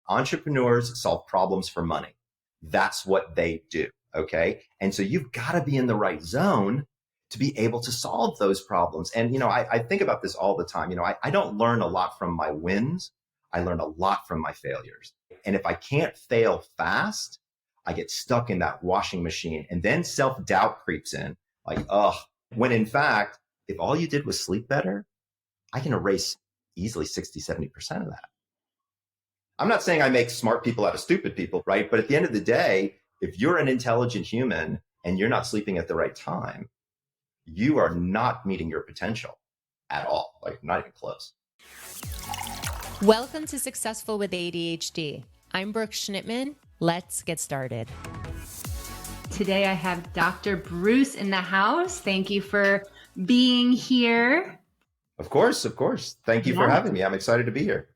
Entrepreneurs solve problems for money. That's what they do. Okay. And so you've got to be in the right zone to be able to solve those problems. And, I think about this all the time. I don't learn a lot from my wins. I learn a lot from my failures. And if I can't fail fast, I get stuck in that washing machine, and then self-doubt creeps in like, when in fact, if all you did was sleep better, I can erase easily 60, 70% of that. I'm not saying I make smart people out of stupid people, right? But at the end of the day, if you're an intelligent human and you're not sleeping at the right time, you are not meeting your potential at all, like not even close. Welcome to Successful with ADHD. I'm Brooke Schnittman. Let's get started. Today I have Dr. Breus in the house. Thank you for being here. Of course. Thank you for having me. I'm excited to be here.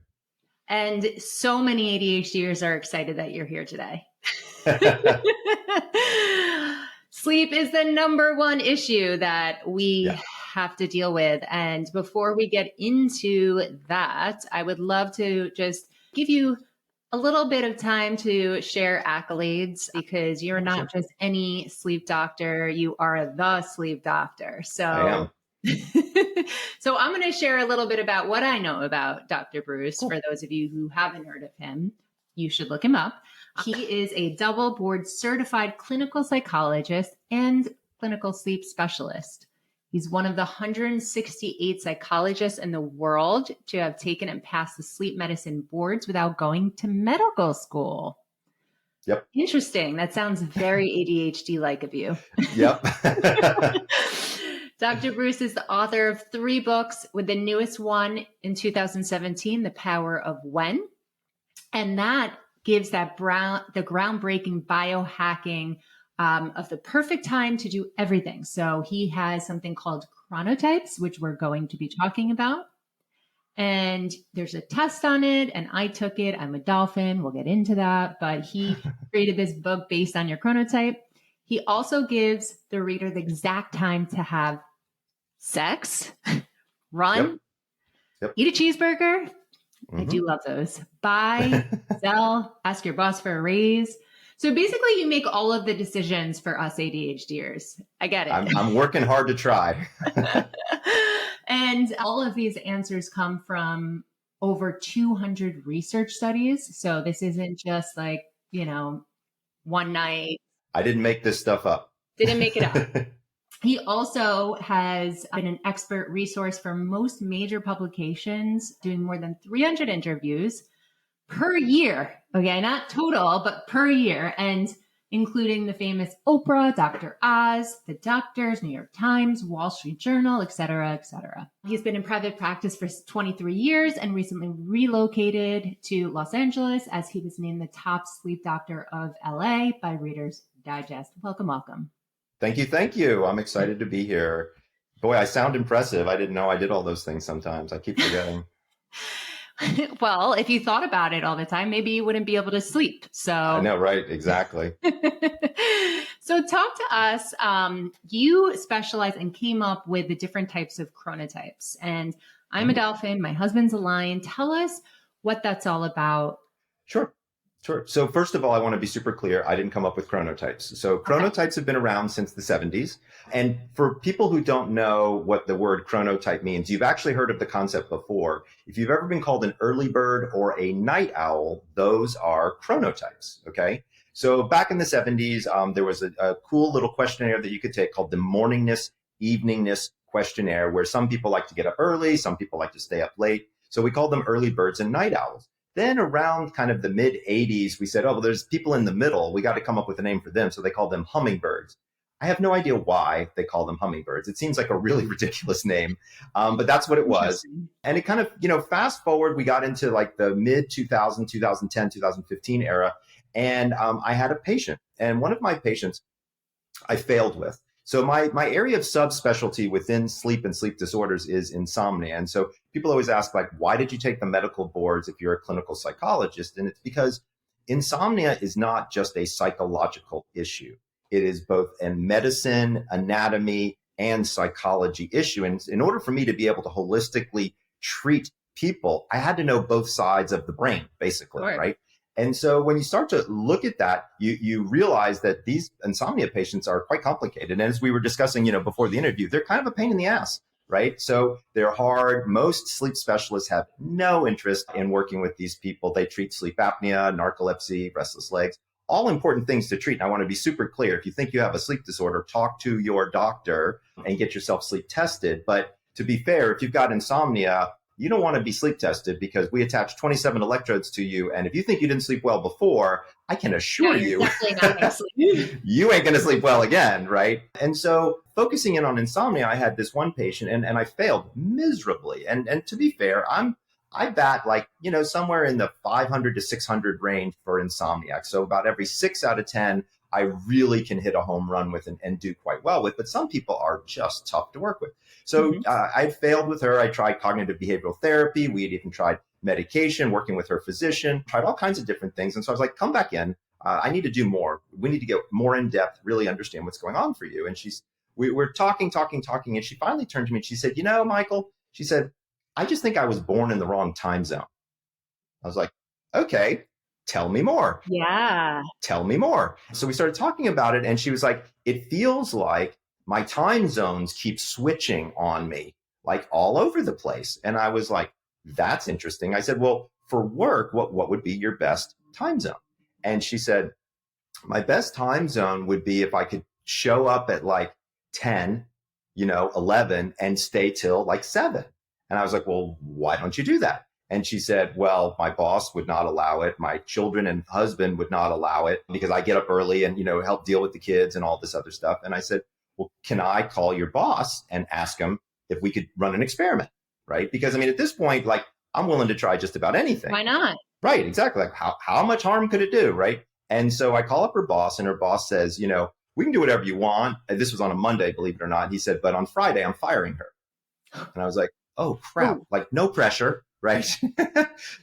And so many ADHDers are excited that you're here today. Sleep is the number one issue that we have to deal with. And before we get into that, I would love to just give you a little bit of time to share accolades, because you're not just any sleep doctor, you are the sleep doctor. So I am. So I'm going to share a little bit about what I know about Dr. Breus. Cool. For those of you who haven't heard of him, you should look him up. He is a double board certified clinical psychologist and clinical sleep specialist. He's one of the 168 psychologists in the world to have taken and passed the sleep medicine boards without going to medical school. Yep. Interesting. That sounds very ADHD-like of you. Yep. Dr. Breus is the author of 3 books, with the newest one in 2017, The Power of When. And that gives the groundbreaking biohacking of the perfect time to do everything. So he has something called chronotypes, which we're going to be talking about. And there's a test on it, and I took it. I'm a dolphin. We'll get into that. But he created this book based on your chronotype. He also gives the reader the exact time to have sex, run, eat a cheeseburger. I do love those. Buy, sell, ask your boss for a raise. So basically you make all of the decisions for us ADHDers. I get it. I'm working hard to try. And all of these answers come from over 200 research studies. So this isn't just like, one night. I didn't make this stuff up. Didn't make it up. He also has been an expert resource for most major publications, doing more than 300 interviews per year. Okay, not total, but per year, and including the famous Oprah, Dr. Oz, The Doctors, New York Times, Wall Street Journal, et cetera, et cetera. He's been in private practice for 23 years and recently relocated to Los Angeles, as he was named the top sleep doctor of LA by Reader's Digest. Welcome. Thank you. I'm excited to be here. Boy, I sound impressive. I didn't know I did all those things sometimes. I keep forgetting. Well, if you thought about it all the time, maybe you wouldn't be able to sleep. So I know, right? Exactly. So talk to us. You specialize and came up with the different types of chronotypes. And I'm a dolphin. My husband's a lion. Tell us what that's all about. Sure. So first of all, I want to be super clear. I didn't come up with chronotypes. So chronotypes have been around since the 70s. And for people who don't know what the word chronotype means, you've actually heard of the concept before. If you've ever been called an early bird or a night owl, those are chronotypes. Okay. So back in the 70s, there was a cool little questionnaire that you could take called the morningness, eveningness questionnaire, where some people like to get up early, some people like to stay up late. So we called them early birds and night owls. Then around kind of the mid 80s, we said, well, there's people in the middle. We got to come up with a name for them. So they called them hummingbirds. I have no idea why they call them hummingbirds. It seems like a really ridiculous name, but that's what it was. And it kind of, fast forward, we got into like the mid 2000, 2010, 2015 era. And I had a patient, and one of my patients I failed with. So my area of subspecialty within sleep and sleep disorders is insomnia. And so people always ask, like, why did you take the medical boards if you're a clinical psychologist? And it's because insomnia is not just a psychological issue. It is both a medicine, anatomy, and psychology issue. And in order for me to be able to holistically treat people, I had to know both sides of the brain, basically, right? And so when you start to look at that, you realize that these insomnia patients are quite complicated. And as we were discussing, before the interview, they're kind of a pain in the ass, right? So they're hard. Most sleep specialists have no interest in working with these people. They treat sleep apnea, narcolepsy, restless legs, all important things to treat. And I want to be super clear. If you think you have a sleep disorder, talk to your doctor and get yourself sleep tested. But to be fair, if you've got insomnia, you don't want to be sleep tested because we attach 27 electrodes to you. And if you think you didn't sleep well before, I can assure you, definitely not going to sleep. You ain't going to sleep well again, right? And so focusing in on insomnia, I had this one patient and I failed miserably. And to be fair, I bat somewhere in the 500 to 600 range for insomniac. So about every 6 out of 10, I really can hit a home run with and do quite well with. But some people are just tough to work with. So I failed with her. I tried cognitive behavioral therapy. We had even tried medication, working with her physician, tried all kinds of different things. And so I was like, come back in. I need to do more. We need to get more in depth, really understand what's going on for you. And we were talking. And she finally turned to me and she said, Michael, she said, I just think I was born in the wrong time zone. I was like, okay, tell me more. Yeah. Tell me more. So we started talking about it and she was like, it feels like my time zones keep switching on me, like all over the place. And I was like, that's interesting. I said, well, for work, what would be your best time zone? And she said, my best time zone would be if I could show up at like 10, 11 and stay till like 7. And I was like, well, why don't you do that? And she said, well, my boss would not allow it. My children and husband would not allow it because I get up early and, help deal with the kids and all this other stuff. And I said, well, can I call your boss and ask him if we could run an experiment? Right. Because at this point, like I'm willing to try just about anything. Why not? Right. Exactly. Like how much harm could it do? Right. And so I call up her boss and her boss says, we can do whatever you want. And this was on a Monday, believe it or not. He said, but on Friday, I'm firing her. And I was like, oh, crap. Ooh. Like no pressure. Right.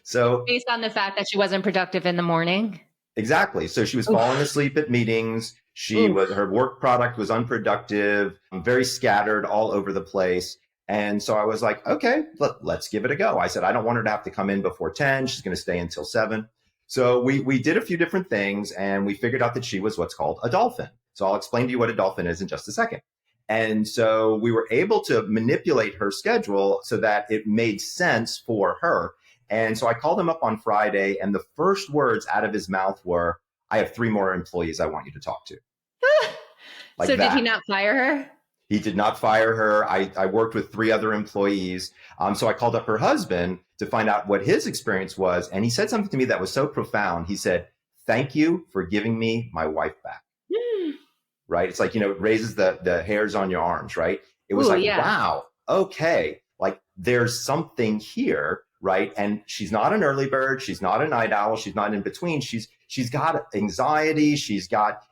So based on the fact that she wasn't productive in the morning. Exactly. So she was falling asleep at meetings. Her work product was unproductive, very scattered all over the place. And so I was like, okay, let's give it a go. I said, I don't want her to have to come in before 10. She's going to stay until 7. So we did a few different things and we figured out that she was what's called a dolphin. So I'll explain to you what a dolphin is in just a second. And so we were able to manipulate her schedule so that it made sense for her. And so I called him up on Friday and the first words out of his mouth were, I have 3 more employees I want you to talk to. So did he not fire her? He did not fire her. I worked with 3 other employees. So I called up her husband to find out what his experience was. And he said something to me that was so profound. He said, thank you for giving me my wife back. Right. It's like, it raises the hairs on your arms. Right. It was wow. Okay. Like there's something here. Right. And she's not an early bird. She's not a night owl. She's not in between. She's got anxiety. She's got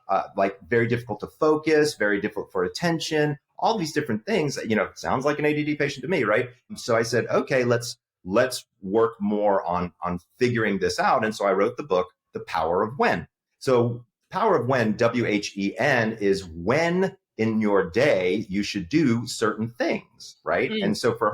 very difficult to focus, very difficult for attention, all these different things. Sounds like an ADD patient to me. Right. So I said, OK, let's work more on figuring this out. And so I wrote the book, The Power of When. So Power of When, WHEN, is when in your day you should do certain things, right? And so for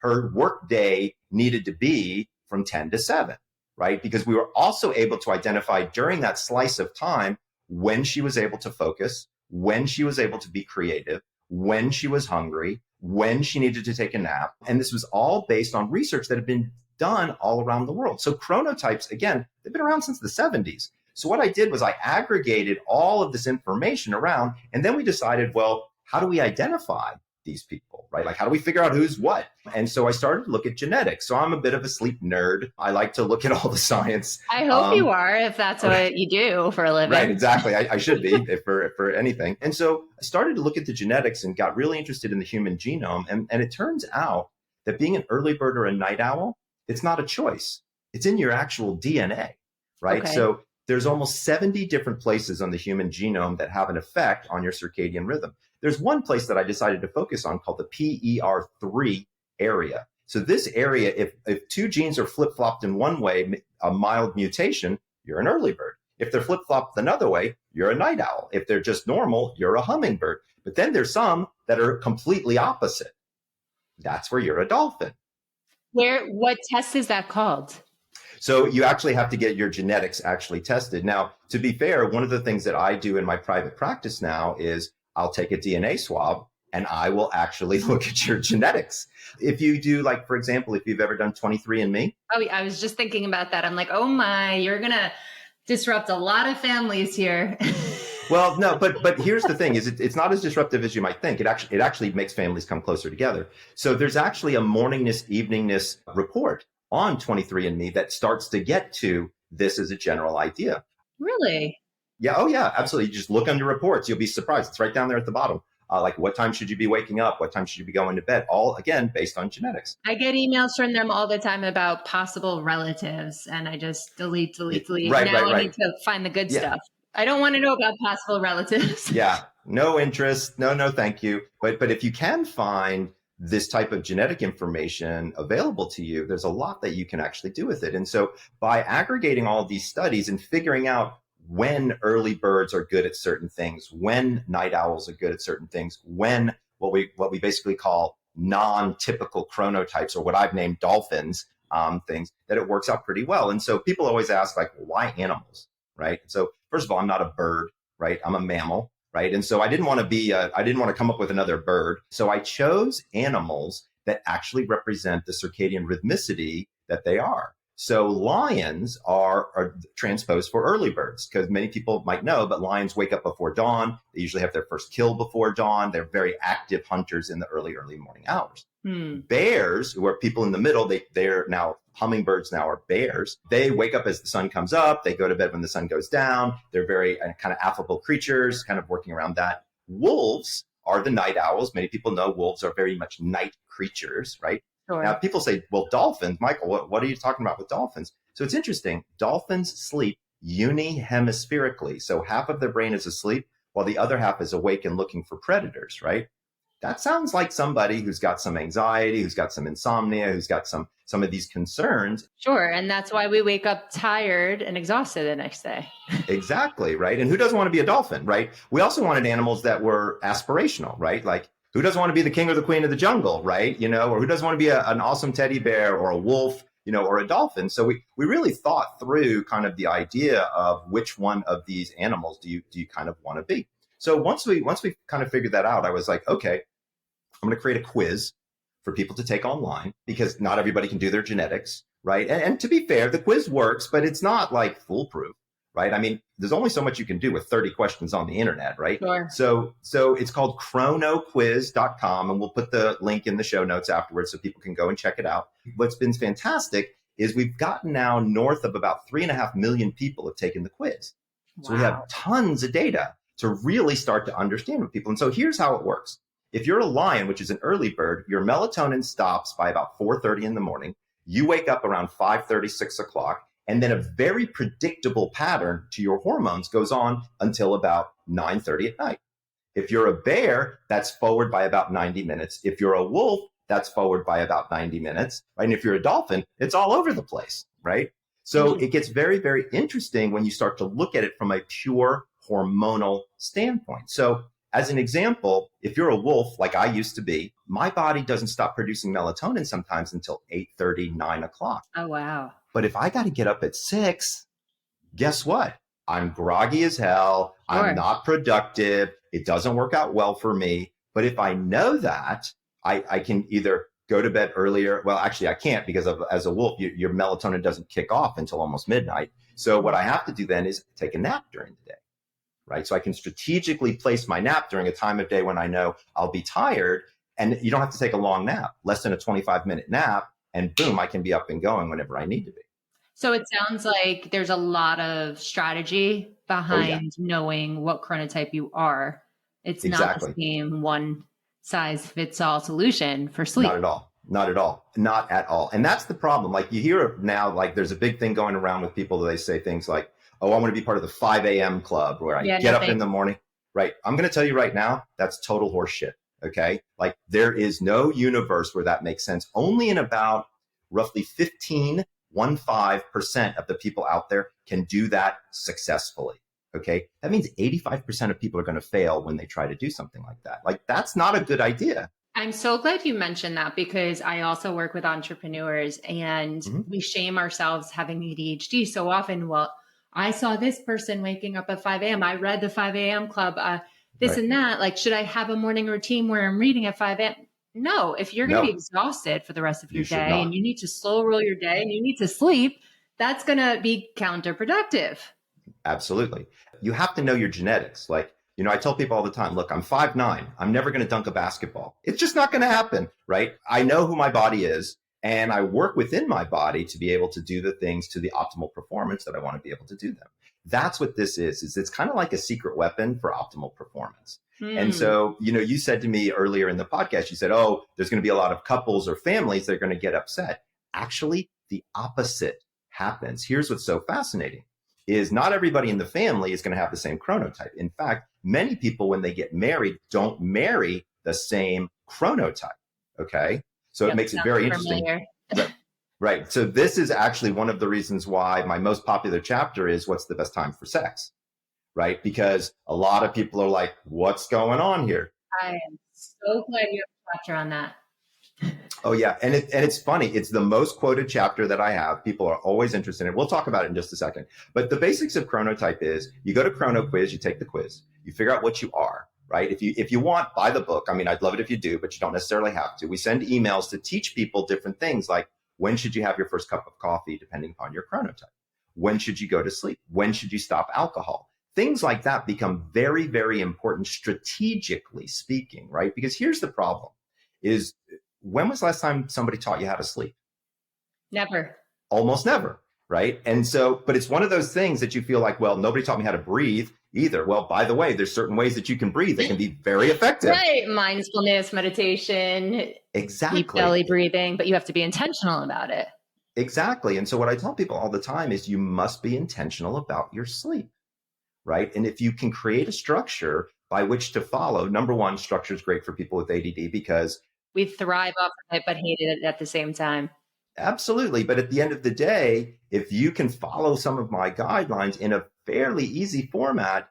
her work day needed to be from 10 to 7, right? Because we were also able to identify during that slice of time when she was able to focus, when she was able to be creative, when she was hungry, when she needed to take a nap. And this was all based on research that had been done all around the world. So chronotypes, again, they've been around since the 70s. So what I did was I aggregated all of this information around, and then we decided, well, how do we identify these people, right? Like, how do we figure out who's what? And so I started to look at genetics. So I'm a bit of a sleep nerd. I like to look at all the science. I hope you are, if that's what you do for a living. Right, exactly. I should be for anything. And so I started to look at the genetics and got really interested in the human genome. And it turns out that being an early bird or a night owl, it's not a choice. It's in your actual DNA, right? Okay. So there's almost 70 different places on the human genome that have an effect on your circadian rhythm. There's one place that I decided to focus on called the PER3 area. So this area, if 2 genes are flip-flopped in one way, a mild mutation, you're an early bird. If they're flip-flopped another way, you're a night owl. If they're just normal, you're a hummingbird. But then there's some that are completely opposite. That's where you're a dolphin. What test is that called? So you actually have to get your genetics actually tested. Now, to be fair, one of the things that I do in my private practice now is I'll take a DNA swab and I will actually look at your genetics. If you do, like, for example, if you've ever done 23andMe. Oh, I was just thinking about that. I'm like, oh my, you're going to disrupt a lot of families here. Well, no, but here's the thing: is it's not as disruptive as you might think. It actually makes families come closer together. So there's actually a morningness, eveningness report on 23andMe that starts to get to this as a general idea. Really? Yeah. Oh, yeah. Absolutely. You just look on your reports. You'll be surprised. It's right down there at the bottom. Like, what time should you be waking up? What time should you be going to bed? All, again, based on genetics. I get emails from them all the time about possible relatives, and I just delete. Right, now right. I need to find the good stuff. I don't want to know about possible relatives. Yeah. No interest. No, thank you. But if you can find this type of genetic information available to you, there's a lot that you can actually do with it. And so by aggregating all of these studies and figuring out when early birds are good at certain things, when night owls are good at certain things, when what we basically call non-typical chronotypes, or what I've named dolphins, things, that it works out pretty well. And so people always ask, like, well, why animals, right? So first of all, I'm not a bird, right? I'm a mammal, right? And so I didn't want to come up with another bird. So I chose animals that actually represent the circadian rhythmicity that they are. So lions are transposed for early birds, because many people might know, but lions wake up before dawn. They usually have their first kill before dawn. They're very active hunters in the early morning hours. Bears, who are people in the middle, they're now hummingbirds now are bears. They wake up as the sun comes up. They go to bed when the sun goes down. They're very kind of affable creatures, kind of working around that. Wolves are the night owls. Many people know wolves are very much night creatures, right? Sure. Now, people say, well, dolphins, Michael, what are you talking about with dolphins? So it's interesting. Dolphins sleep unihemispherically. So half of their brain is asleep while the other half is awake and looking for predators, right? That sounds like somebody who's got some anxiety, who's got some insomnia, who's got some of these concerns. Sure. And that's why we wake up tired and exhausted the next day. Exactly, right? And who doesn't want to be a dolphin, right? We also wanted animals that were aspirational, right? Like, who doesn't want to be the king or the queen of the jungle, right? Or who doesn't want to be an awesome teddy bear or a wolf, or a dolphin? So we really thought through kind of the idea of which one of these animals do you kind of want to be. So once we kind of figured that out, I was like, okay, I'm going to create a quiz for people to take online, because not everybody can do their genetics, right? And to be fair, the quiz works, but it's not like foolproof, right? I mean, there's only so much you can do with 30 questions on the internet, right? Sure. So it's called chronoquiz.com, and we'll put the link in the show notes afterwards so people can go and check it out. What's been fantastic is we've gotten now north of about 3.5 million people have taken the quiz. So we have tons of data to really start to understand with people. And so here's how it works. If you're a lion, which is an early bird, your melatonin stops by about 4:30 in the morning. You wake up around 5:30, 6 o'clock, and then a very predictable pattern to your hormones goes on until about 9:30 at night. If you're a bear, that's forward by about 90 minutes. If you're a wolf, that's forward by about 90 minutes. Right? And if you're a dolphin, it's all over the place, right? So it gets very, very interesting when you start to look at it from a pure hormonal standpoint. So as an example, if you're a wolf, like I used to be, my body doesn't stop producing melatonin sometimes until 8:30, 9 o'clock. Oh, wow. But if I got to get up at 6, guess what? I'm groggy as hell. Sure. I'm not productive. It doesn't work out well for me. But if I know that, I can either go to bed earlier. Well, actually, I can't, because as a wolf, your melatonin doesn't kick off until almost midnight. So what I have to do then is take a nap during the day. Right. So I can strategically place my nap during a time of day when I know I'll be tired, and you don't have to take a long nap, less than a 25-minute nap, and boom, I can be up and going whenever I need to be. So it sounds like there's a lot of strategy behind knowing what chronotype you are. It's not the same one size fits all solution for sleep. Not at all. Not at all. Not at all. And that's the problem. Like, you hear now, like, there's a big thing going around with people that they say things like, oh, I want to be part of the 5 a.m. club where I get up in the morning. Right. I'm going to tell you right now, that's total horse shit. Okay. Like, there is no universe where that makes sense. Only in about roughly 15% of the people out there can do that successfully. Okay. That means 85% of people are going to fail when they try to do something like that. Like, that's not a good idea. I'm so glad you mentioned that because I also work with entrepreneurs and we shame ourselves having ADHD so often. Well, I saw this person waking up at 5 a.m. I read the 5 a.m. club, this and that. Like, should I have a morning routine where I'm reading at 5 a.m.? No, if you're going to be exhausted for the rest of your day and you need to slow roll your day and you need to sleep, that's going to be counterproductive. Absolutely. You have to know your genetics. Like, I tell people all the time, look, I'm 5'9". I'm never going to dunk a basketball. It's just not going to happen, right? I know who my body is, and I work within my body to be able to do the things to the optimal performance that I want to be able to do them. That's what this is it's kind of like a secret weapon for optimal performance. And so, you said to me earlier in the podcast, you said, oh, there's going to be a lot of couples or families that are going to get upset. Actually, the opposite happens. Here's what's so fascinating is not everybody in the family is going to have the same chronotype. In fact, many people, when they get married, don't marry the same chronotype. Okay. So it makes it very interesting. Right. So this is actually one of the reasons why my most popular chapter is what's the best time for sex, right? Because a lot of people are like, what's going on here? I am so glad you have a chapter on that. Oh, yeah. And it's funny. It's the most quoted chapter that I have. People are always interested in it. We'll talk about it in just a second. But the basics of chronotype is you go to Chrono Quiz, you take the quiz, you figure out what you are, right? If you want, buy the book. I mean, I'd love it if you do, but you don't necessarily have to. We send emails to teach people different things like when should you have your first cup of coffee, depending upon your chronotype? When should you go to sleep? When should you stop alcohol? Things like that become very, very important strategically speaking, right? Because here's the problem is when was the last time somebody taught you how to sleep? Never. Almost never, right? And so, but it's one of those things that you feel like, well, nobody taught me how to breathe either. Well, by the way, there's certain ways that you can breathe that can be very effective. Right. Mindfulness, meditation, exactly. Deep belly breathing, but you have to be intentional about it. Exactly. And so what I tell people all the time is you must be intentional about your sleep, right? And if you can create a structure by which to follow, number one, structure is great for people with ADD because we thrive off of it, but hate it at the same time. Absolutely. But at the end of the day, if you can follow some of my guidelines in a fairly easy format,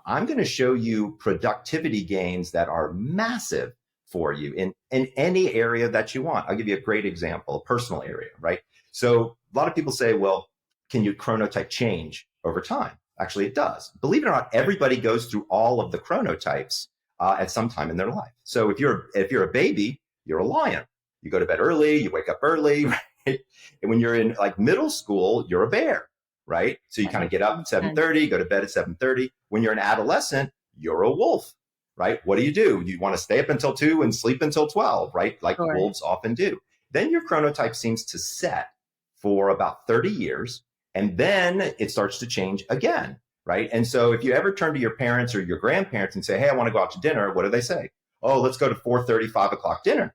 I'm going to show you productivity gains that are massive for you in any area that you want. I'll give you a great example, a personal area, right? So a lot of people say, well, can your chronotype change over time? Actually, it does. Believe it or not, everybody goes through all of the chronotypes at some time in their life. So if you're a baby, you're a lion. You go to bed early, you wake up early, right? And when you're in like middle school, you're a bear, right? So you kind of get up at 7:30, go to bed at 7:30. When you're an adolescent, you're a wolf, right? What do? You want to stay up until 2 and sleep until 12, right? Like wolves often do. Then your chronotype seems to set for about 30 years, and then it starts to change again, right? And so if you ever turn to your parents or your grandparents and say, hey, I want to go out to dinner, what do they say? Oh, let's go to 4:30, 5 o'clock dinner.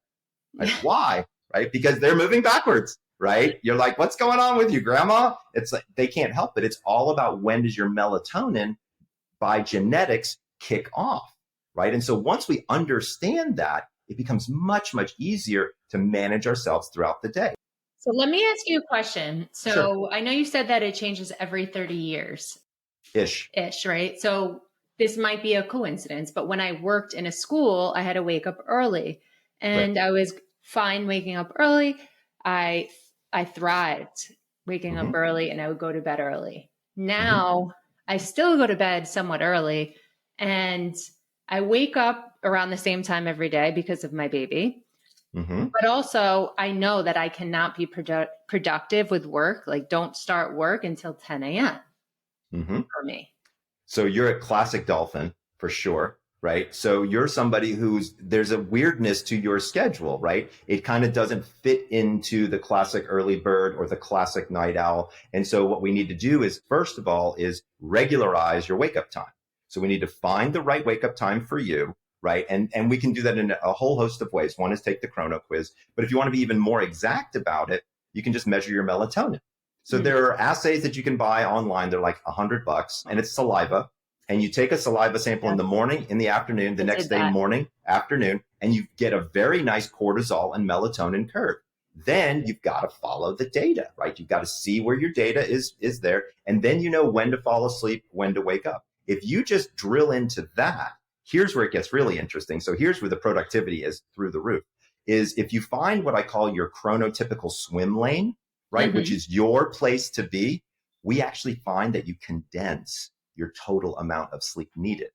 Like, why? Right? Because they're moving backwards, right? You're like, what's going on with you, grandma? It's like, they can't help it. It's all about when does your melatonin by genetics kick off, right? And so once we understand that, it becomes much, much easier to manage ourselves throughout the day. So let me ask you a question. So Sure. I know you said that it changes every 30 years. Ish, right? So this might be a coincidence, but when I worked in a school, I had to wake up early and I was fine waking up early. I thrived waking up early and I would go to bed early. Now I still go to bed somewhat early and I wake up around the same time every day because of my baby. But also I know that I cannot be productive with work. Like don't start work until 10 a.m. For me. So you're a classic dolphin for sure, right? So you're somebody there's a weirdness to your schedule, right? It kind of doesn't fit into the classic early bird or the classic night owl. And so what we need to do is, first of all, is regularize your wake up time. So we need to find the right wake up time for you, right? And we can do that in a whole host of ways. One is take the chrono quiz. But if you want to be even more exact about it, you can just measure your melatonin. So there are assays that you can buy online. They're like $100 and it's saliva. And you take a saliva sample in the morning, in the afternoon, the next day, morning, afternoon, and you get a very nice cortisol and melatonin curve. Then you've got to follow the data, right? You've got to see where your data is there. And then you know when to fall asleep, when to wake up. If you just drill into that, here's where it gets really interesting. So here's where the productivity is through the roof, is if you find what I call your chronotypical swim lane, right, which is your place to be, we actually find that you condense your total amount of sleep needed.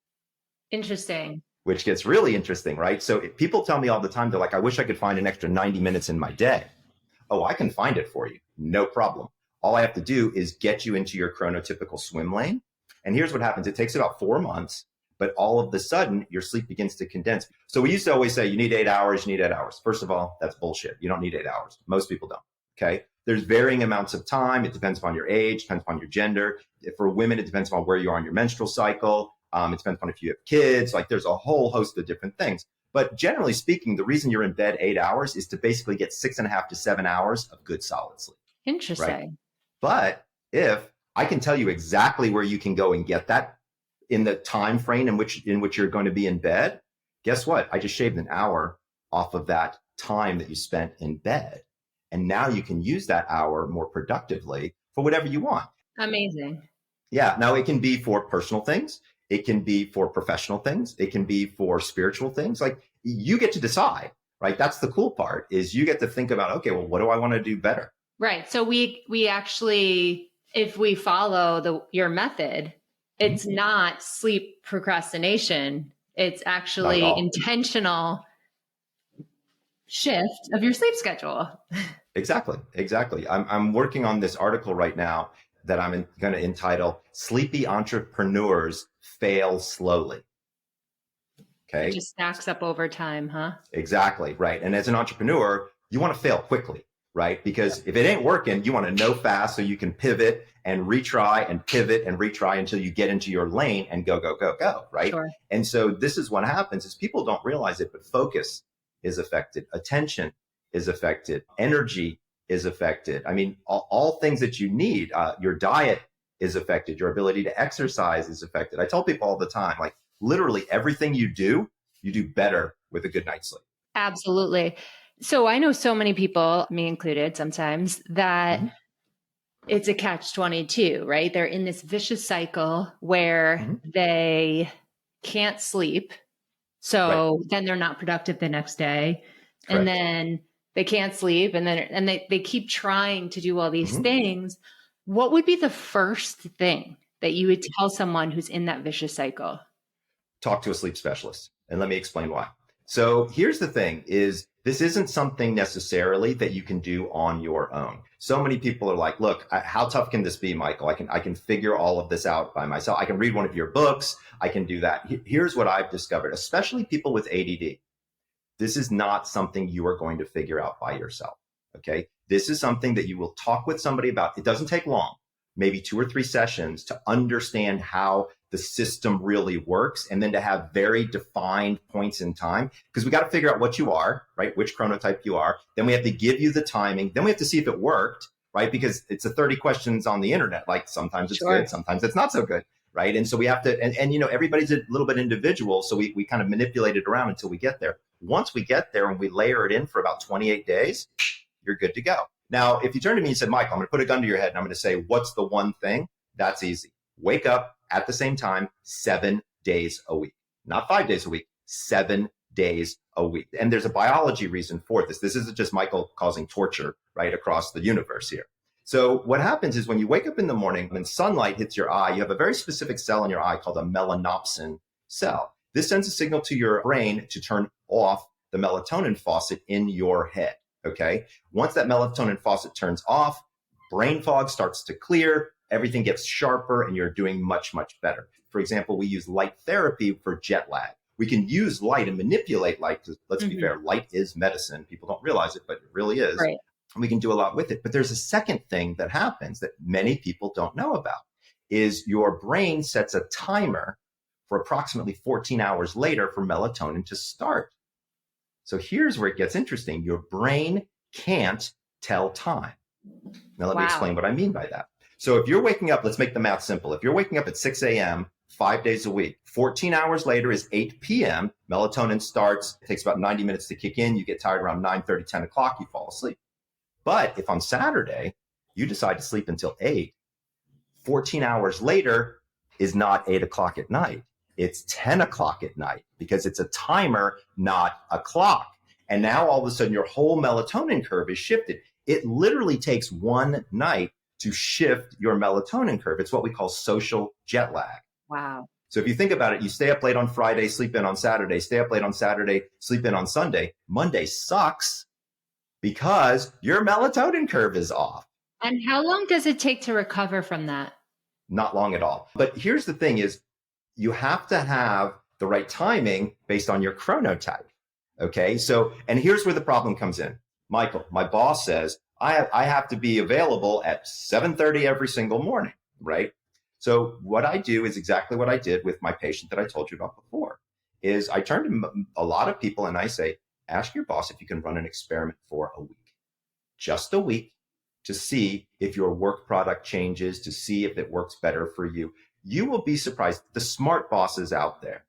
Interesting. Which gets really interesting, right? So if people tell me all the time, they're like, I wish I could find an extra 90 minutes in my day. Oh, I can find it for you. No problem. All I have to do is get you into your chronotypical swim lane. And here's what happens. It takes about 4 months, but all of a sudden your sleep begins to condense. So we used to always say, you need 8 hours, you need 8 hours. First of all, that's bullshit. You don't need 8 hours. Most people don't. Okay. There's varying amounts of time. It depends upon your age, depends upon your gender. For women, it depends upon where you are in your menstrual cycle. It depends upon if you have kids. Like there's a whole host of different things. But generally speaking, the reason you're in bed 8 hours is to basically get 6.5 to 7 hours of good solid sleep. Interesting. Right? But if I can tell you exactly where you can go and get that in the time frame in which you're going to be in bed, guess what? I just shaved an hour off of that time that you spent in bed. And now you can use that hour more productively for whatever you want. Amazing. Yeah. Now it can be for personal things. It can be for professional things. It can be for spiritual things. Like you get to decide, right? That's the cool part, is you get to think about, okay, well, what do I want to do better? Right. So we actually, if we follow your method, it's not sleep procrastination. It's actually intentional shift of your sleep schedule. Exactly. I'm working on this article right now that I'm going to entitle "Sleepy Entrepreneurs Fail Slowly." Okay. It just stacks up over time, huh? Exactly. Right. And as an entrepreneur, you want to fail quickly, right? Because if it ain't working, you want to know fast so you can pivot and retry and pivot and retry until you get into your lane and go, right? Sure. And so this is what happens is people don't realize it, but focus is affected. Attention is affected. Energy is affected. I mean, all things that you need, your diet is affected. Your ability to exercise is affected. I tell people all the time, like literally everything you do better with a good night's sleep. Absolutely. So I know so many people, me included sometimes, that it's a catch-22, right? They're in this vicious cycle where they can't sleep. So then they're not productive the next day. Correct. And then they can't sleep. And then they keep trying to do all these things. What would be the first thing that you would tell someone who's in that vicious cycle? Talk to a sleep specialist. And let me explain why. So here's the thing is this isn't something necessarily that you can do on your own. So many people are like, look, how tough can this be, Michael? I can figure all of this out by myself. I can read one of your books. I can do that. Here's what I've discovered, especially people with ADD. This is not something you are going to figure out by yourself. Okay. This is something that you will talk with somebody about. It doesn't take long, maybe 2 or 3 sessions to understand how the system really works, and then to have very defined points in time, because we got to figure out what you are, right? Which chronotype you are. Then we have to give you the timing. Then we have to see if it worked, right? Because it's a 30 questions on the internet. Like sometimes it's good, sometimes it's not so good, right? And so we have to, and you know, everybody's a little bit individual. So we kind of manipulate it around until we get there. Once we get there and we layer it in for about 28 days, you're good to go. Now, if you turn to me and said, Michael, I'm going to put a gun to your head and I'm going to say, what's the one thing? That's easy. Wake up at the same time, 7 days a week, not 5 days a week, 7 days a week. And there's a biology reason for this. This isn't just Michael causing torture right across the universe here. So what happens is when you wake up in the morning, when sunlight hits your eye, you have a very specific cell in your eye called a melanopsin cell. This sends a signal to your brain to turn off the melatonin faucet in your head. Okay. Once that melatonin faucet turns off, brain fog starts to clear. Everything gets sharper and you're doing much, much better. For example, we use light therapy for jet lag. We can use light and manipulate light. Let's be fair, light is medicine. People don't realize it, but it really is. Right. And we can do a lot with it. But there's a second thing that happens that many people don't know about is your brain sets a timer for approximately 14 hours later for melatonin to start. So here's where it gets interesting. Your brain can't tell time. Now let me explain what I mean by that. So if you're waking up, let's make the math simple. If you're waking up at 6 a.m., 5 days a week, 14 hours later is 8 p.m. Melatonin starts. It takes about 90 minutes to kick in. You get tired around 9:30, 10 o'clock, you fall asleep. But if on Saturday, you decide to sleep until 8, 14 hours later is not 8 o'clock at night. it's 10 o'clock at night because it's a timer, not a clock. And now all of a sudden your whole melatonin curve is shifted. It literally takes one night to shift your melatonin curve. It's what we call social jet lag. Wow. So if you think about it, you stay up late on Friday, sleep in on Saturday, stay up late on Saturday, sleep in on Sunday. Monday sucks because your melatonin curve is off. And how long does it take to recover from that? Not long at all. But here's the thing is you have to have the right timing based on your chronotype. Okay. So, and here's where the problem comes in. Michael, my boss says, I have to be available at 7:30 every single morning, right? So what I do is exactly what I did with my patient that I told you about before, is I turn to a lot of people and I say, ask your boss if you can run an experiment for a week, just a week, to see if your work product changes, to see if it works better for you. You will be surprised. The smart bosses out there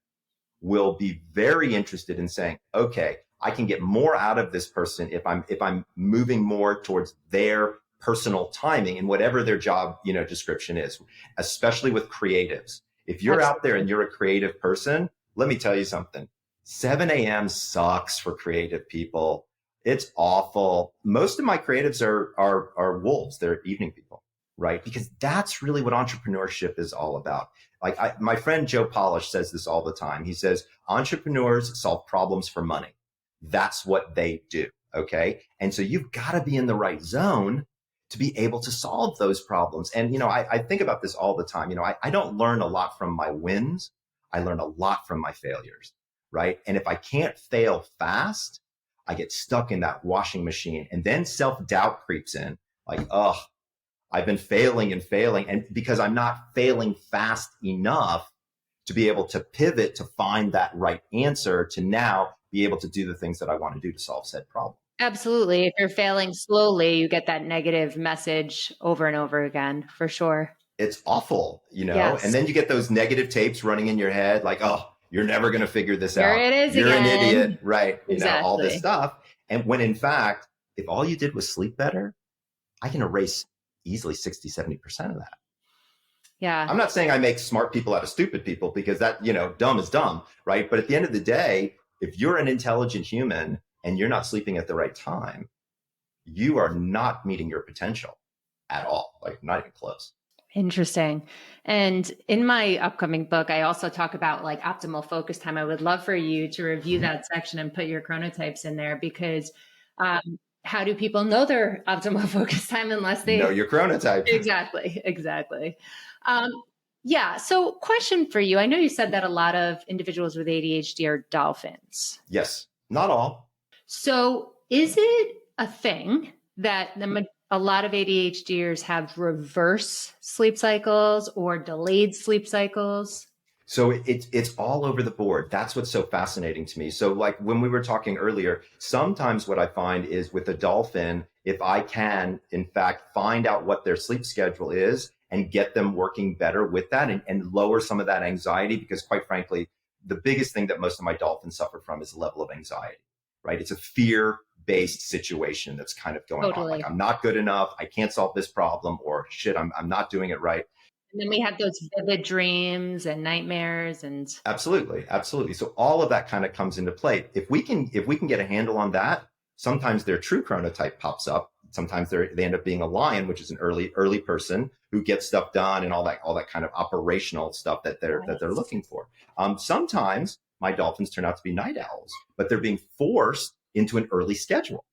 will be very interested in saying, okay, I can get more out of this person if I'm moving more towards their personal timing and whatever their job, description is, especially with creatives. If you're out there and you're a creative person, let me tell you something. 7 a.m. sucks for creative people. It's awful. Most of my creatives are wolves. They're evening people, right? Because that's really what entrepreneurship is all about. Like my friend Joe Polish says this all the time. He says, entrepreneurs solve problems for money. That's what they do. Okay. And so you've got to be in the right zone to be able to solve those problems. And, I think about this all the time. I don't learn a lot from my wins. I learn a lot from my failures, right? And if I can't fail fast, I get stuck in that washing machine, and then self-doubt creeps in like, oh, I've been failing and failing. And because I'm not failing fast enough to be able to pivot to find that right answer to now be able to do the things that I want to do to solve said problem. Absolutely. If you're failing slowly, you get that negative message over and over again, for sure. It's awful, Yes. And then you get those negative tapes running in your head like, oh, you're never going to figure this Here out. it is You're again. an idiot, right? Exactly. All this stuff. And when in fact, if all you did was sleep better, I can erase easily 60, 70% of that. Yeah. I'm not saying I make smart people out of stupid people because that, dumb is dumb, right? But at the end of the day, if you're an intelligent human and you're not sleeping at the right time, you are not meeting your potential at all, like not even close. Interesting. And in my upcoming book, I also talk about like optimal focus time. I would love for you to review that section and put your chronotypes in there because how do people know their optimal focus time unless they know your chronotype? Exactly. Yeah. So question for you. I know you said that a lot of individuals with ADHD are dolphins. Yes. Not all. So is it a thing that a lot of ADHDers have reverse sleep cycles or delayed sleep cycles? So it's all over the board. That's what's so fascinating to me. So like when we were talking earlier, sometimes what I find is with a dolphin, if I can, in fact, find out what their sleep schedule is and get them working better with that and lower some of that anxiety, because quite frankly, the biggest thing that most of my dolphins suffer from is a level of anxiety, right? It's a fear-based situation that's kind of going on. Like, I'm not good enough. I can't solve this problem, or shit, I'm not doing it right. And then we have those vivid dreams and nightmares and Absolutely. So all of that kind of comes into play. If we can get a handle on that, sometimes their true chronotype pops up. Sometimes they end up being a lion, which is an early person who gets stuff done and all that kind of operational stuff that they're looking for. Sometimes my dolphins turn out to be night owls, but they're being forced into an early schedule,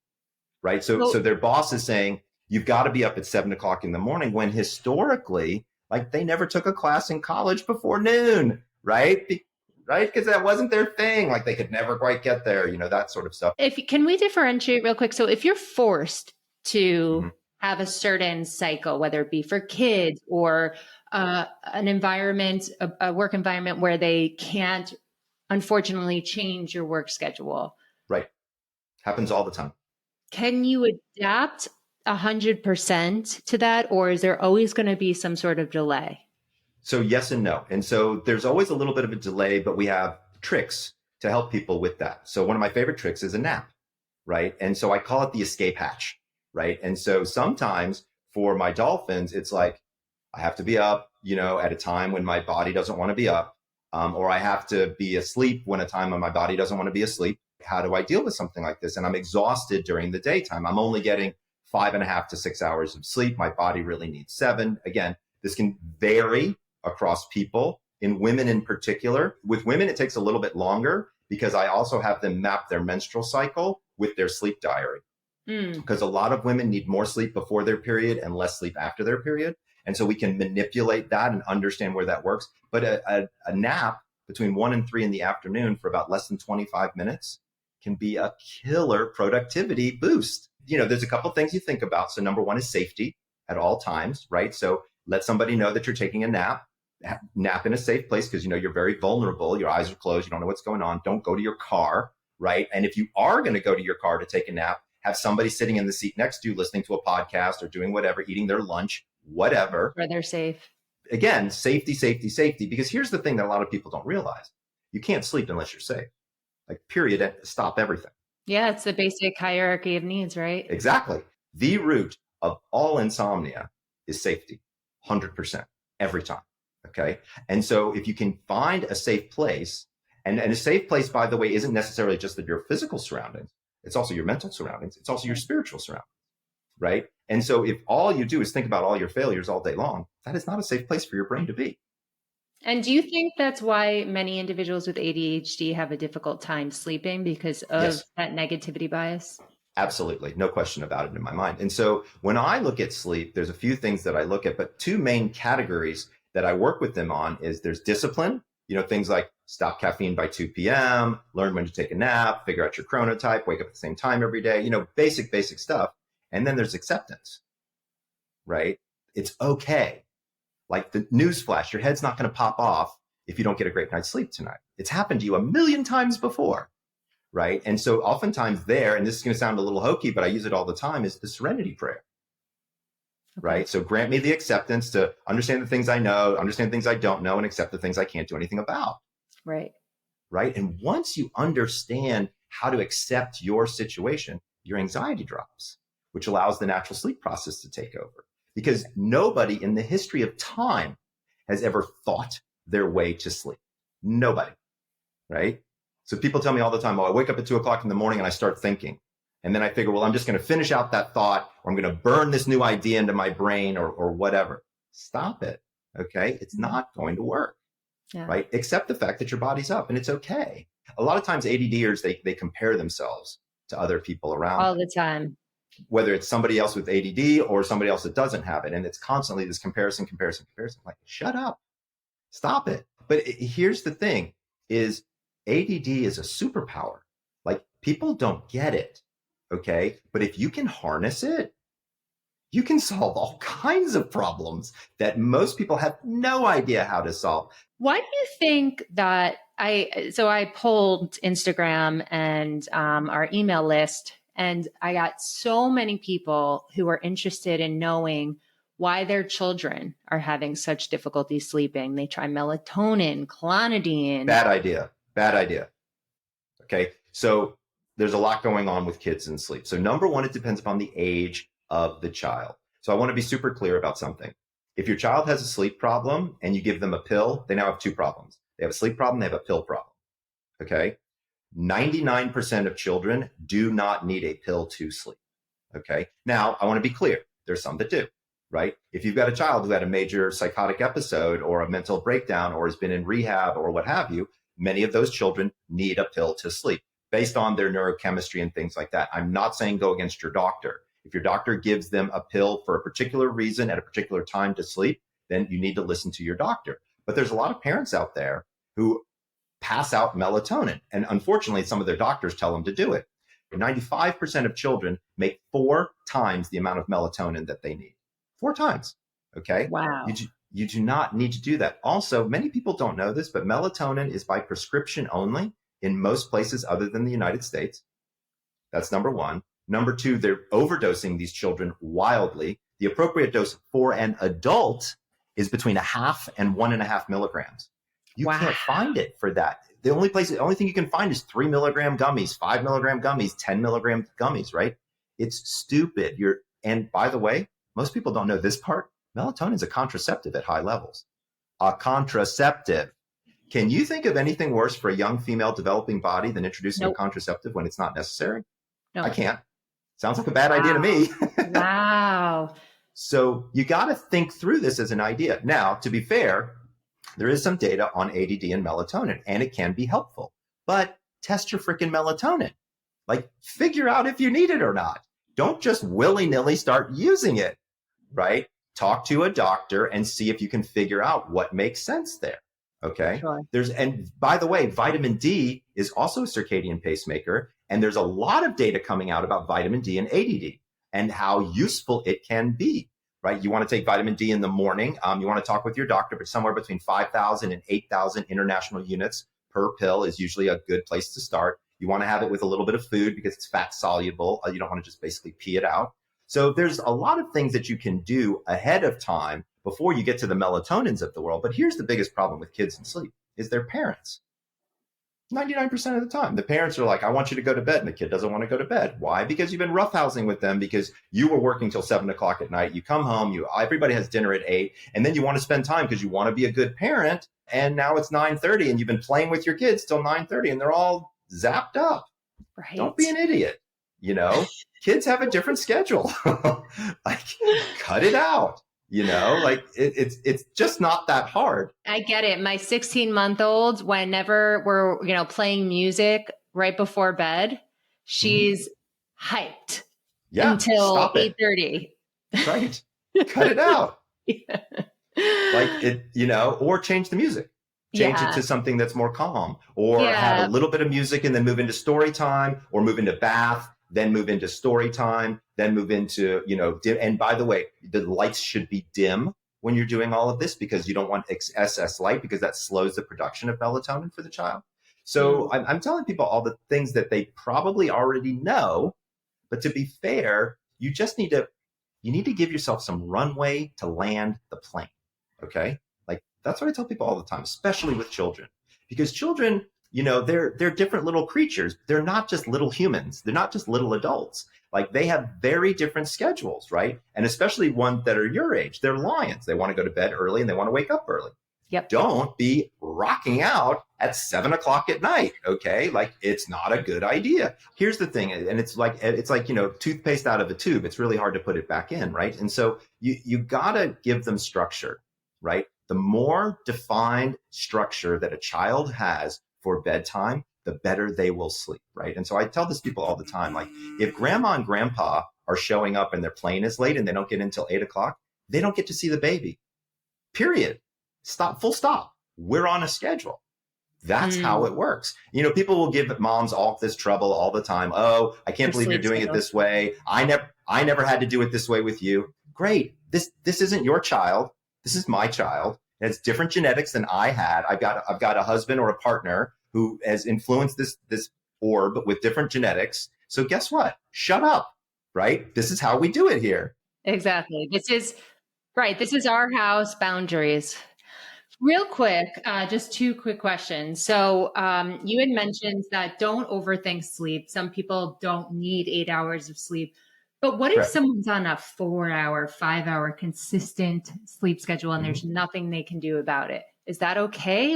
right? So their boss is saying, you've got to be up at 7 o'clock in the morning, when historically, like, they never took a class in college before noon, right? Right? Because that wasn't their thing. Like, they could never quite get there, that sort of stuff. Can we differentiate real quick? So if you're forced to have a certain cycle, whether it be for kids or an environment, a work environment where they can't, unfortunately, change your work schedule. Right. Happens all the time. Can you adapt 100% to that, or is there always going to be some sort of delay? So yes and no. And so there's always a little bit of a delay, but we have tricks to help people with that. So one of my favorite tricks is a nap, right? And so I call it the escape hatch, right? And so sometimes for my dolphins, it's like, I have to be up, at a time when my body doesn't want to be up. or I have to be asleep when a time when my body doesn't want to be asleep. How do I deal with something like this? And I'm exhausted during the daytime. I'm only getting 5.5 to 6 hours of sleep. My body really needs 7. Again, this can vary across people. In women in particular, with women, it takes a little bit longer because I also have them map their menstrual cycle with their sleep diary. Because a lot of women need more sleep before their period and less sleep after their period. And so we can manipulate that and understand where that works. But a nap between 1 and 3 in the afternoon for about less than 25 minutes can be a killer productivity boost. There's a couple things you think about. So number one is safety at all times, right? So let somebody know that you're taking a nap in a safe place because, you're very vulnerable. Your eyes are closed. You don't know what's going on. Don't go to your car, right? And if you are going to go to your car to take a nap, have somebody sitting in the seat next to you, listening to a podcast or doing whatever, eating their lunch, whatever. Where they're safe. Again, safety, safety, safety. Because here's the thing that a lot of people don't realize. You can't sleep unless you're safe. Like, period, stop everything. Yeah, it's the basic hierarchy of needs, right? Exactly. The root of all insomnia is safety, 100%, every time. Okay. And so if you can find a safe place, and a safe place, by the way, isn't necessarily just your physical surroundings. It's also your mental surroundings. It's also your spiritual surroundings, right? And so if all you do is think about all your failures all day long, that is not a safe place for your brain to be. And do you think that's why many individuals with ADHD have a difficult time sleeping because of that negativity bias? Absolutely. No question about it in my mind. And so when I look at sleep, there's a few things that I look at, but 2 main categories that I work with them on is there's discipline, things like stop caffeine by 2 p.m., learn when to take a nap, figure out your chronotype, wake up at the same time every day, basic stuff. And then there's acceptance, right? It's okay. Like the newsflash, your head's not going to pop off if you don't get a great night's sleep tonight. It's happened to you a million times before, right? And so oftentimes and this is going to sound a little hokey, but I use it all the time, is the serenity prayer. Right. So grant me the acceptance to understand the things I know, understand things I don't know, and accept the things I can't do anything about. Right. Right. And once you understand how to accept your situation, your anxiety drops, which allows the natural sleep process to take over. Because nobody in the history of time has ever thought their way to sleep. Nobody. Right. So people tell me all the time, I wake up at 2 o'clock in the morning and I start thinking. And then I figure, I'm just going to finish out that thought, or I'm going to burn this new idea into my brain or whatever. Stop it. Okay. It's not going to work. Yeah. Right. Accept the fact that your body's up and it's okay. A lot of times ADDers, they compare themselves to other people around all them. the time, whether it's somebody else with ADD or somebody else that doesn't have it. And it's constantly this comparison. Like, shut up, stop it. But here's the thing is ADD is a superpower. Like, people don't get it. Okay. But if you can harness it, you can solve all kinds of problems that most people have no idea how to solve. Why do you think that I polled Instagram and our email list, and I got so many people who are interested in knowing why their children are having such difficulty sleeping. They try melatonin, clonidine. Bad idea. Okay. So there's a lot going on with kids and sleep. So number one, it depends upon the age of the child. So I want to be super clear about something. If your child has a sleep problem and you give them a pill, they now have 2 problems. They have a sleep problem, they have a pill problem. Okay. 99% of children do not need a pill to sleep. Okay. Now I want to be clear. There's some that do, right? If you've got a child who had a major psychotic episode or a mental breakdown or has been in rehab or what have you, many of those children need a pill to sleep based on their neurochemistry and things like that. I'm not saying go against your doctor. If your doctor gives them a pill for a particular reason at a particular time to sleep, then you need to listen to your doctor. But there's a lot of parents out there who pass out melatonin. And unfortunately, some of their doctors tell them to do it. 95% of children make 4 times the amount of melatonin that they need. 4 times. Okay. Wow. You do not need to do that. Also, many people don't know this, but melatonin is by prescription only in most places other than the United States. That's number one. Number 2, they're overdosing these children wildly. The appropriate dose for an adult is between 0.5 and 1.5 milligrams. You can't find it for that. The only thing you can find is 3 milligram gummies, 5 milligram gummies, 10 milligram gummies, right? It's stupid. And by the way, most people don't know this part. Melatonin is a contraceptive at high levels. A contraceptive. Can you think of anything worse for a young female developing body than introducing a Nope. contraceptive when it's not necessary? No. I can't. Sounds like a bad idea to Wow. me. Wow. So you got to think through this as an idea. Now, to be fair, there is some data on ADD and melatonin, and it can be helpful. But test your freaking melatonin. Like, figure out if you need it or not. Don't just willy-nilly start using it, right? Talk to a doctor and see if you can figure out what makes sense there. Okay. Sure. And by the way, vitamin D is also a circadian pacemaker. And there's a lot of data coming out about vitamin D and ADD and how useful it can be, right? You want to take vitamin D in the morning. You want to talk with your doctor, but somewhere between 5,000 and 8,000 international units per pill is usually a good place to start. You want to have it with a little bit of food because it's fat soluble. You don't want to just basically pee it out. So there's a lot of things that you can do ahead of time before you get to the melatonins of the world. But here's the biggest problem with kids and sleep is their parents. 99% of the time, the parents are like, I want you to go to bed. And the kid doesn't want to go to bed. Why? Because you've been roughhousing with them because you were working till 7 o'clock at night. You come home, everybody has dinner at 8, and then you want to spend time because you want to be a good parent. And now it's 9:30 and you've been playing with your kids till 9:30 and they're all zapped up. Right. Don't be an idiot. Kids have a different schedule. Like, cut it out. It's just not that hard. I get it. My 16-month-old, whenever we're, playing music right before bed, she's hyped until 8:30. Right. Cut it out. Yeah. Or change the music. Change it to something that's more calm, or have a little bit of music and then move into story time, or move into bath, then move into story time, then move into, dim. And by the way, the lights should be dim when you're doing all of this because you don't want excess light because that slows the production of melatonin for the child. So I'm telling people all the things that they probably already know, but to be fair, you just need to give yourself some runway to land the plane. Okay. That's what I tell people all the time, especially with children, because children, they're different little creatures. They're not just little humans. They're not just little adults. Like, they have very different schedules, right? And especially ones that are your age, they're lions. They want to go to bed early and they want to wake up early. Yep. Don't be rocking out at 7 o'clock at night. Okay. Like, it's not a good idea. Here's the thing. And it's like, toothpaste out of a tube. It's really hard to put it back in. Right. And so you gotta give them structure, right? The more defined structure that a child has for bedtime, the better they will sleep, right? And so I tell this to people all the time, like, if grandma and grandpa are showing up and their plane is late and they don't get in until 8 o'clock, they don't get to see the baby. Period. Stop, full stop. We're on a schedule. That's how it works. People will give moms all this trouble all the time. Oh, I can't believe you're doing it this way. I never had to do it this way with you. Great. This isn't your child. This is my child. It has different genetics than I had. I've got a husband or a partner who has influenced this orb with different genetics. So guess what? Shut up, right? This is how we do it here. Exactly. This is our house, boundaries. Real quick, just 2 quick questions. So you had mentioned that don't overthink sleep. Some people don't need 8 hours of sleep. But what if someone's on a 4-hour, 5-hour consistent sleep schedule and there's nothing they can do about it? Is that okay?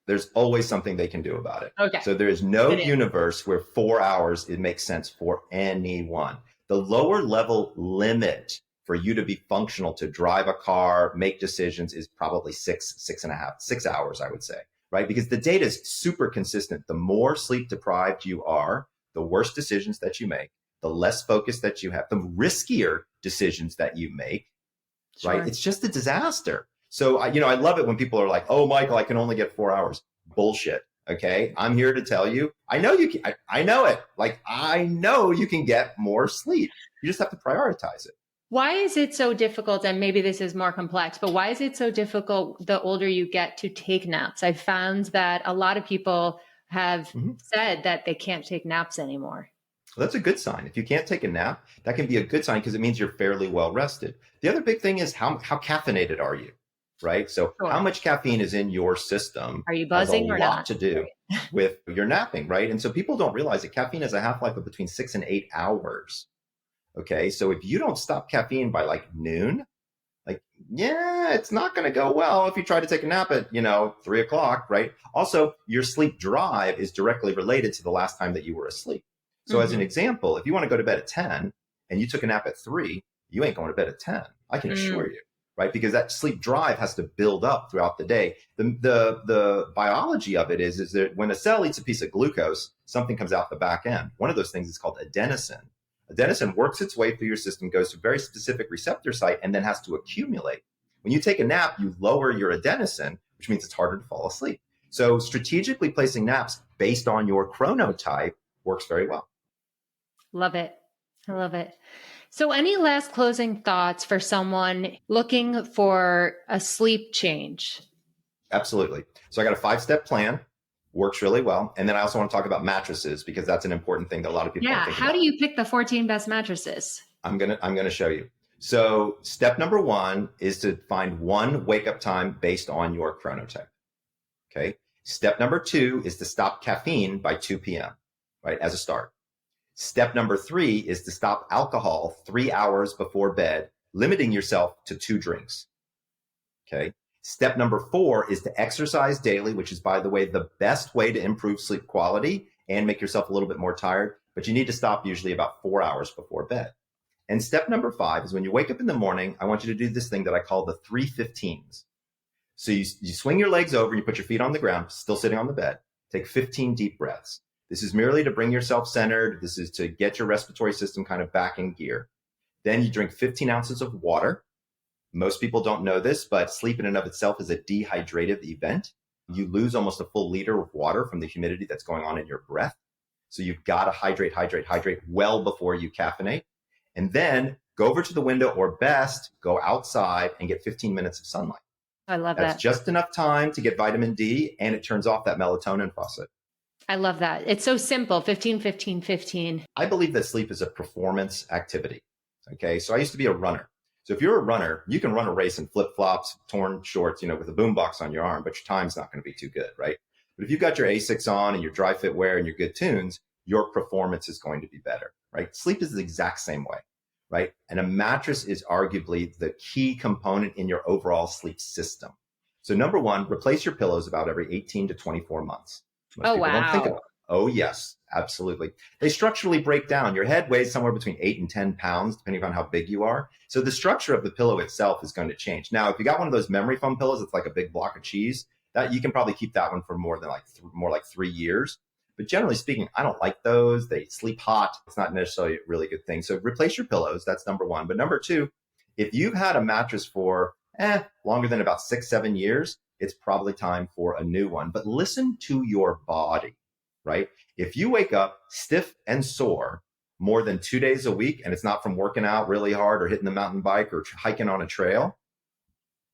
There's always something they can do about it. Okay. So there is no universe where 4 hours, it makes sense for anyone. The lower level limit for you to be functional, to drive a car, make decisions, is probably 6 hours, I would say, right? Because the data is super consistent. The more sleep deprived you are, the worse decisions that you make, the less focus that you have, the riskier decisions that you make, right? It's just a disaster. So, I love it when people are like, oh, Michael, I can only get 4 hours. Bullshit. Okay. I'm here to tell you, I know you can, I know it. Like, I know you can get more sleep. You just have to prioritize it. Why is it so difficult? And maybe this is more complex, but why is it so difficult the older you get to take naps? I've found that a lot of people have said that they can't take naps anymore. Well, that's a good sign. If you can't take a nap, that can be a good sign because it means you're fairly well rested. The other big thing is how caffeinated are you, right? So how much caffeine is in your system? Are you buzzing or not? Has a lot to do with your napping, right? And so people don't realize that caffeine has a half-life of between 6 and 8 hours. Okay, so if you don't stop caffeine by like noon, Like, yeah, it's not going to go well if you try to take a nap at, 3 o'clock, right? Also, your sleep drive is directly related to the last time that you were asleep. So as an example, if you want to go to bed at 10 and you took a nap at 3, you ain't going to bed at 10. I can assure you, right? Because that sleep drive has to build up throughout the day. The biology of it is that when a cell eats a piece of glucose, something comes out the back end. One of those things is called adenosine. Adenosine works its way through your system, goes to a very specific receptor site, and then has to accumulate. When you take a nap, you lower your adenosine, which means it's harder to fall asleep. So strategically placing naps based on your chronotype works very well. Love it. I love it. So any last closing thoughts for someone looking for a sleep change? Absolutely. So I got a 5-step plan. Works really well. And then I also want to talk about mattresses because that's an important thing that a lot of people don't think how about. do you pick the 14 best mattresses? I'm gonna show you. So step number 1 is to find one wake up time based on your chronotype. Okay. Step number 2 is to stop caffeine by 2 p.m. right, as a start. Step number 3 is to stop alcohol 3 hours before bed, limiting yourself to 2 drinks. Okay. Step number 4 is to exercise daily, which is, by the way, the best way to improve sleep quality and make yourself a little bit more tired. But you need to stop usually about 4 hours before bed. And step number 5 is when you wake up in the morning, I want you to do this thing that I call the 3:15s. So you swing your legs over and you put your feet on the ground, still sitting on the bed. Take 15 deep breaths. This is merely to bring yourself centered. This is to get your respiratory system kind of back in gear. Then you drink 15 ounces of water. Most people don't know this, but sleep in and of itself is a dehydrative event. You lose almost a full liter of water from the humidity that's going on in your breath. So you've got to hydrate well before you caffeinate. And then go over to the window, or best, go outside and get 15 minutes of sunlight. I love that. That's just enough time to get vitamin D, and it turns off that melatonin faucet. I love that. It's so simple. 15, 15, 15. I believe that sleep is a performance activity. Okay. So I used to be a runner. So if you're a runner, you can run a race in flip-flops, torn shorts, with a boombox on your arm, but your time's not going to be too good, right? But if you've got your Asics on and your dry fit wear and your good tunes, your performance is going to be better, right? Sleep is the exact same way, right? And a mattress is arguably the key component in your overall sleep system. So number 1, replace your pillows about every 18 to 24 months. Most people don't think about it. Oh, yes, absolutely. They structurally break down. Your head weighs somewhere between 8 and 10 pounds, depending on how big you are. So the structure of the pillow itself is going to change. Now, if you got one of those memory foam pillows, it's like a big block of cheese, that you can probably keep that one for more like 3 years. But generally speaking, I don't like those. They sleep hot. It's not necessarily a really good thing. So replace your pillows. That's number 1. But number 2, if you've had a mattress for longer than about 6-7 years, it's probably time for a new one. But listen to your body, right? If you wake up stiff and sore more than 2 days a week, and it's not from working out really hard or hitting the mountain bike or hiking on a trail,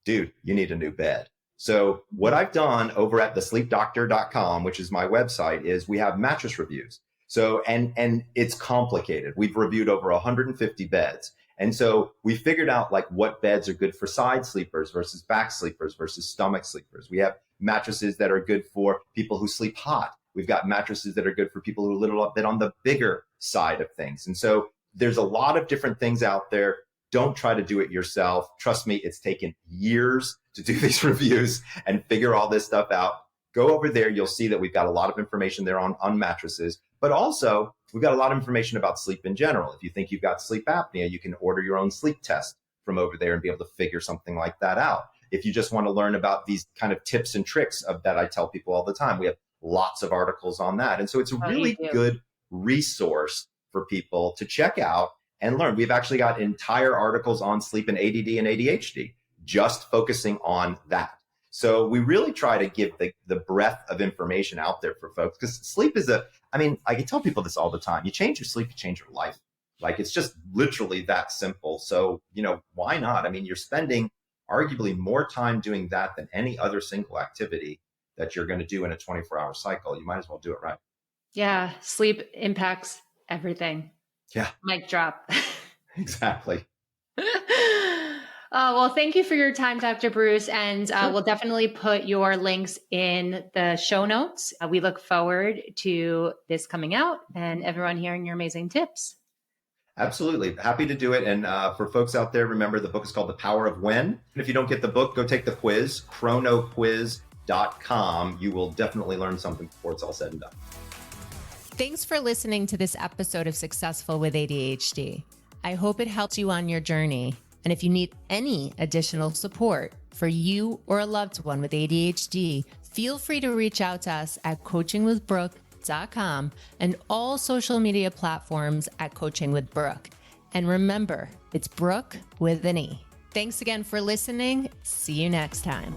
dude, you need a new bed. So what I've done over at thesleepdoctor.com, which is my website, is we have mattress reviews. So, and it's complicated. We've reviewed over 150 beds. And so we figured out like what beds are good for side sleepers versus back sleepers versus stomach sleepers. We have mattresses that are good for people who sleep hot. We've got mattresses that are good for people who are a little bit on the bigger side of things. And so there's a lot of different things out there. Don't try to do it yourself. Trust me, it's taken years to do these reviews and figure all this stuff out. Go over there. You'll see that we've got a lot of information there on mattresses, but also we've got a lot of information about sleep in general. If you think you've got sleep apnea, you can order your own sleep test from over there and be able to figure something like that out. If you just want to learn about these kind of tips and tricks of that I tell people all the time, we have lots of articles on that. And so it's a really good resource for people to check out and learn. We've actually got entire articles on sleep and ADD and ADHD, just focusing on that. So we really try to give the breadth of information out there for folks, because sleep is I can tell people this all the time. You change your sleep, you change your life. Like, it's just literally that simple. So, why not? I mean, you're spending arguably more time doing that than any other single activity that you're going to do in a 24-hour cycle. You might as well do it right. Yeah. Sleep impacts everything. Yeah. Mic drop. Exactly. Well, thank you for your time, Dr. Breus. And Sure. We'll definitely put your links in the show notes. We look forward to this coming out and everyone hearing your amazing tips. Absolutely. Happy to do it. And for folks out there, remember the book is called The Power of When. And if you don't get the book, go take the quiz, chronoquiz.com. You will definitely learn something before it's all said and done. Thanks for listening to this episode of Successful with ADHD. I hope it helped you on your journey. And if you need any additional support for you or a loved one with ADHD, feel free to reach out to us at coachingwithbrooke.com and all social media platforms at Coaching with Brooke. And remember, it's Brooke with an E. Thanks again for listening. See you next time.